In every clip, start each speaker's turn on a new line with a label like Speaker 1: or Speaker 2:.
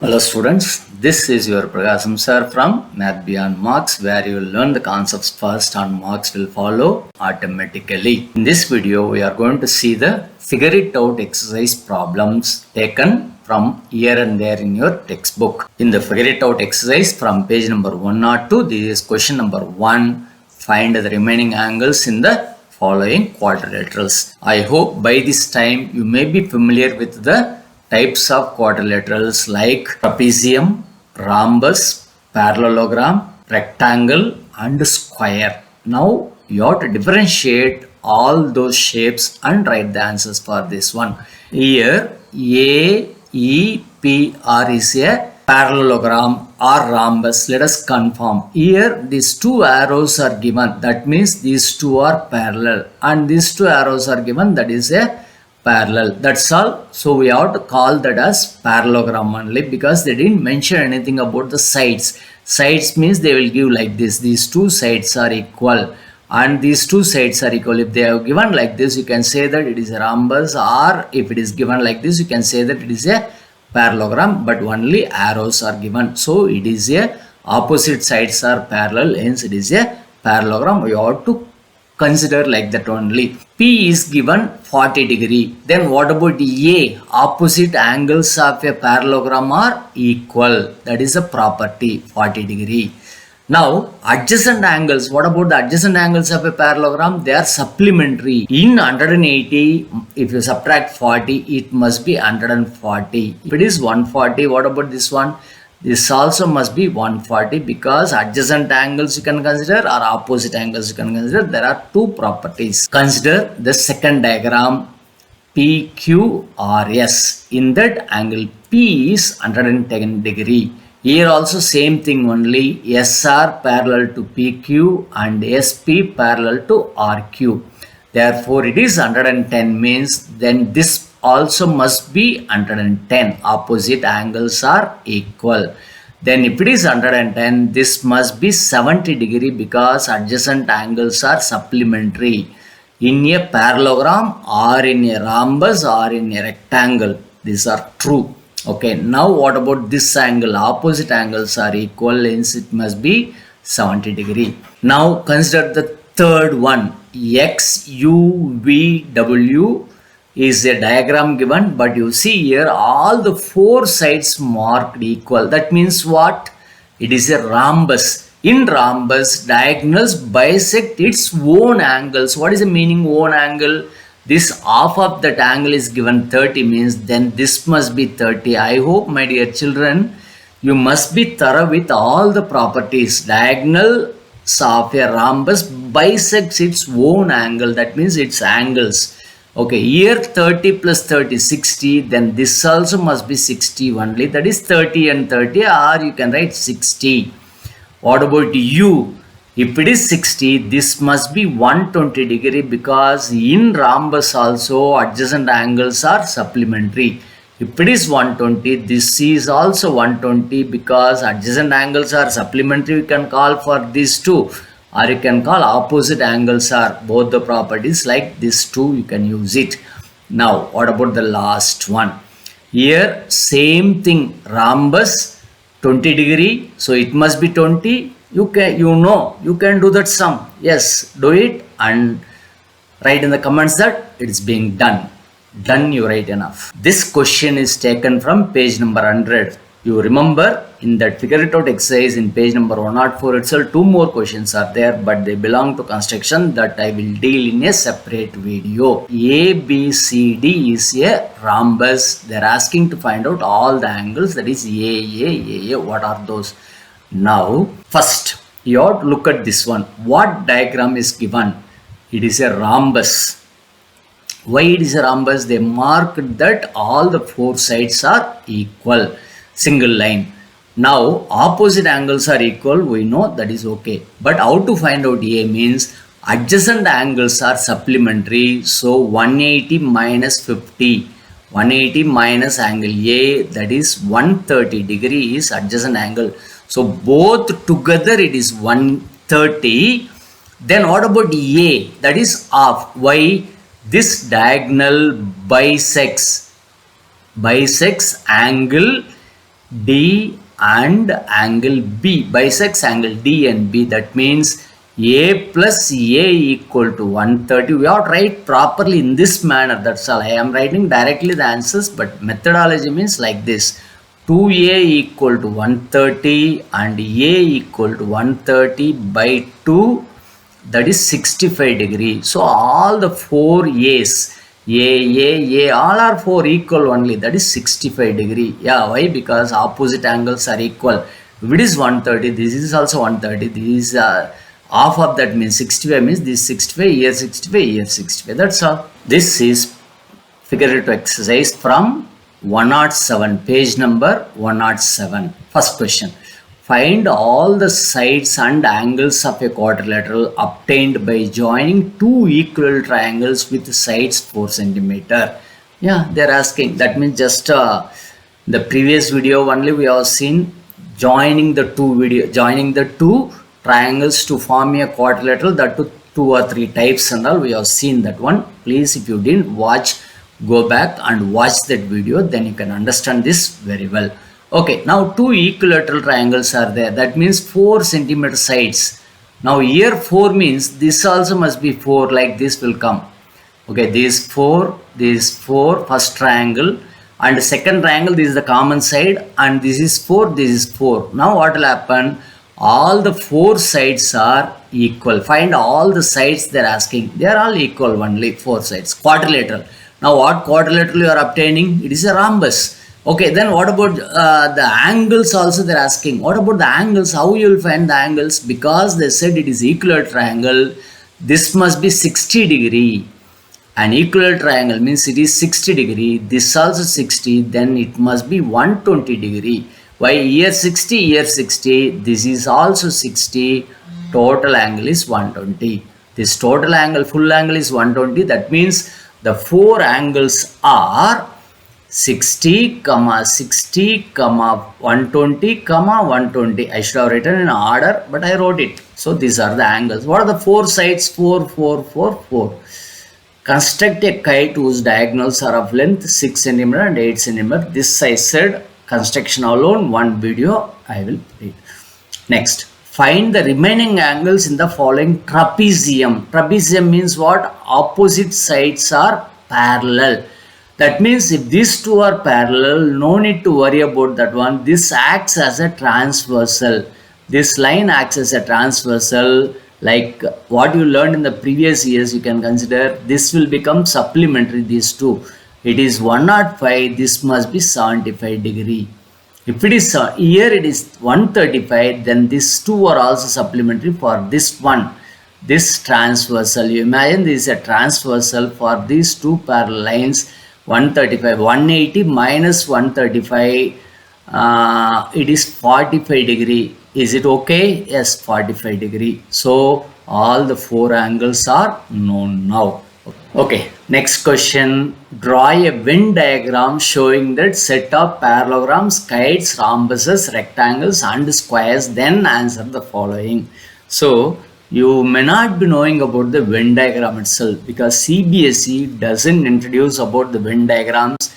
Speaker 1: Hello students, this is your Pragasham sir from Math Beyond Marks, where you will learn the concepts first and marks will follow automatically. In this video, we are going to see the figure it out exercise problems taken from here and there in your textbook. In the figure it out exercise from page number 102, this is question number 1. Find the remaining angles in the following quadrilaterals. I hope by this time you may be familiar with the types of quadrilaterals like trapezium, rhombus, parallelogram, rectangle and square. Now you have to differentiate all those shapes and write the answers for this one. Here AEPR is a parallelogram or rhombus. Let us confirm. Here these two arrows are given, that means these two are parallel, and these two arrows are given, that is a parallel. That's all. So we have to call that as parallelogram only, because they didn't mention anything about the sides. Sides means they will give like this. These two sides are equal and these two sides are equal. If they are given like this, you can say that it is a rhombus, or if it is given like this, you can say that it is a parallelogram, but only arrows are given. So it is a opposite sides are parallel, hence it is a parallelogram. We have to consider like that only. P is given 40 degree. Then what about A? Opposite angles of a parallelogram are equal. That is a property, 40 degree. Now adjacent angles. What about the adjacent angles of a parallelogram? They are supplementary. In 180, if you subtract 40, it must be 140. If it is 140, what about this one? This also must be 140, because adjacent angles you can consider or opposite angles you can consider. There are two properties. Consider the second diagram PQRS. In that angle P is 110 degree. Here also same thing only. SR parallel to PQ and SP parallel to RQ. Therefore it is 110 means then this also must be 110. Opposite angles are equal. Then if it is 110, this must be 70 degree, because adjacent angles are supplementary in a parallelogram or in a rhombus or in a rectangle. These are true. Okay, now what about this angle? Opposite angles are equal, hence it must be 70 degree. Now consider the third one. XUVW is a diagram given, but you see here all the four sides marked equal. That means what? It is a rhombus. In rhombus, diagonals bisect its own angles. What is the meaning own angle? This half of that angle is given 30 means then this must be 30. I hope, my dear children, you must be thorough with all the properties. Diagonal of a rhombus bisects its own angle. That means its angles. Okay, here 30 plus 30 60, then this also must be 60 only. That is 30 and 30, or you can write 60. What about U? If it is 60, this must be 120 degree, because in rhombus also adjacent angles are supplementary. If it is 120, this is also 120, because adjacent angles are supplementary. You can call for these two, or you can call opposite angles are both the properties, like this two you can use it. Now what about the last one? Here same thing, rhombus 20 degree, so it must be 20. You can do that sum. Yes, do it and write in the comments that it is being done. Done, you write enough. This question is taken from page number 100. You remember in that figure it out exercise in page number 104 itself, two more questions are there, but they belong to construction that I will deal in a separate video. ABCD is a rhombus. They are asking to find out all the angles, that is AA. What are those? Now first you have to look at this one. What diagram is given? It is a rhombus. Why it is a rhombus? They marked that all the four sides are equal. Single line. Now opposite angles are equal, we know, that is okay. But how to find out A means adjacent angles are supplementary. So 180 minus 50. 180 minus angle A, that is 130 degree is adjacent angle. So both together it is 130. Then what about A? That is half. Why? This diagonal bisects angle D and angle B, bisects angle D and B. That means A plus A equal to 130. We have to write properly in this manner. That's all. I am writing directly the answers, but methodology means like this. 2A equal to 130 and A equal to 130 by 2, that is 65 degree. So all the 4 A's, A, all are 4 equal only, that is 65 degree. Yeah, why? Because opposite angles are equal. If it is 130, this is also 130, this is half of that, means 65, means this 65, here 65, here 65, that's all. This is figure 2 exercise from 107, page number 107. First question. Find all the sides and angles of a quadrilateral obtained by joining two equal triangles with sides 4 centimeter. Yeah, they're asking. That means just the previous video only we have seen joining the two triangles to form a quadrilateral. That two or three types and all we have seen that one. Please, if you didn't watch, go back and watch that video, then you can understand this very well. Okay, now two equilateral triangles are there. That means 4 centimeter sides. Now here 4 means this also must be 4, like this will come. Okay, this 4, first triangle, and second triangle, this is the common side, and this is 4, this is 4. Now what will happen? All the 4 sides are equal. Find all the sides they are asking. They are all equal only, 4 sides. Quadrilateral. Now what quadrilateral you are obtaining? It is a rhombus. Okay, then what about the angles also they are asking. What about the angles? How you will find the angles? Because they said it is equilateral triangle. This must be 60 degree. An equilateral triangle means it is 60 degree. This also 60. Then it must be 120 degree. Why here 60, here 60. This is also 60. Total angle is 120. This total angle, full angle is 120. That means the 4 angles are 60, 60, 120, 120. I should have written in order, but I wrote it. So these are the angles. What are the 4 sides? 4, 4, 4, 4. Construct a kite whose diagonals are of length 6 cm and 8 cm. This I said construction alone, one video I will read. Next, find the remaining angles in the following trapezium. Trapezium means what? Opposite sides are parallel. That means if these two are parallel, no need to worry about that one. This acts as a transversal. This line acts as a transversal. Like what you learned in the previous years, you can consider this will become supplementary, these two. It is 105, this must be 75 degree. If it is here it is 135, then these two are also supplementary for this one. This transversal, you imagine this is a transversal for these two parallel lines. 135, 180 minus 135, it is 45 degree. Is it okay? Yes, 45 degree. So all the 4 angles are known now. Okay, next question. Draw a Venn diagram showing that set of parallelograms, kites, rhombuses, rectangles and squares. Then answer the following. So you may not be knowing about the Venn diagram itself, because CBSE doesn't introduce about the Venn diagrams.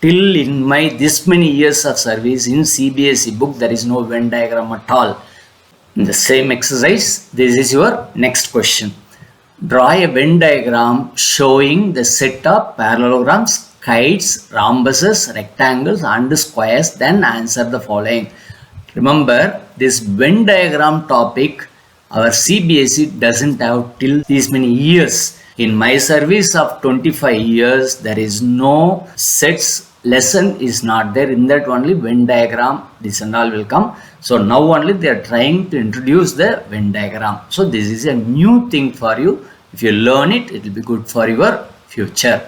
Speaker 1: Till in my this many years of service in CBSE book, there is no Venn diagram at all. In the same exercise, this is your next question. Draw a Venn diagram showing the set of parallelograms, kites, rhombuses, rectangles and squares. Then answer the following. Remember, this Venn diagram topic, our CBSE doesn't have till these many years. In my service of 25 years, there is no sets lesson is not there. In that only Venn diagram, this and all will come. So now only they are trying to introduce the Venn diagram. So this is a new thing for you. If you learn it, it will be good for your future.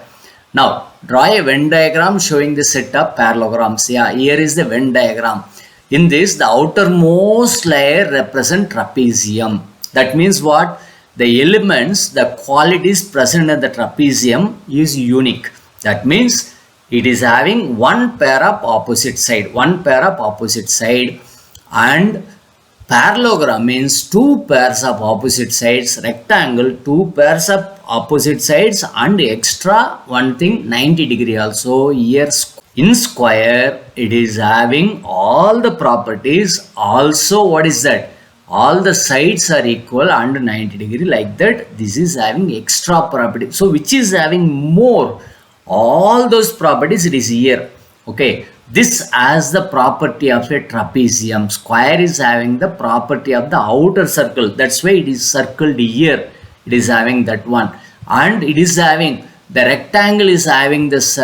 Speaker 1: Now draw a Venn diagram showing the set of parallelograms. Yeah, here is the Venn diagram. In this, the outermost layer represent trapezium. That means what? The elements, the qualities present in the trapezium is unique. That means it is having one pair of opposite side. And parallelogram means 2 pairs of opposite sides. Rectangle, 2 pairs of opposite sides, and extra one thing 90 degree also. Here in square, it is having all the properties. Also, what is that? All the sides are equal and 90 degree, like that. This is having extra property. So which is having more? All those properties it is here. Okay, this has the property of a trapezium. Square is having the property of the outer circle. That's why it is circled here. It is having that one. And it is having, the rectangle is having this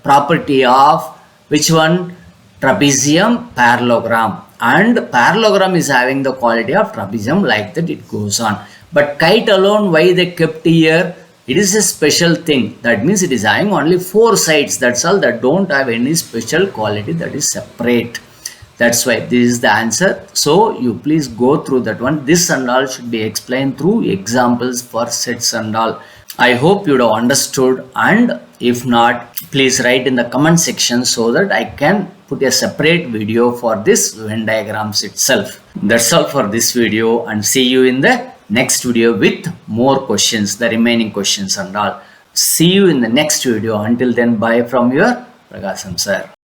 Speaker 1: property of which one? Trapezium parallelogram. And parallelogram is having the quality of trapezium, like that it goes on. But kite alone, why they kept here? It is a special thing. That means it is having only 4 sides. That's all. That don't have any special quality, that is separate. That's why this is the answer. So you please go through that one. This and all should be explained through examples for sets and all. I hope you have understood, and if not, please write in the comment section so that I can put a separate video for this Venn diagrams itself. That's all for this video, and see you in the next video with more questions, the remaining questions and all. See you in the next video. Until then, bye from your Prakasam sir.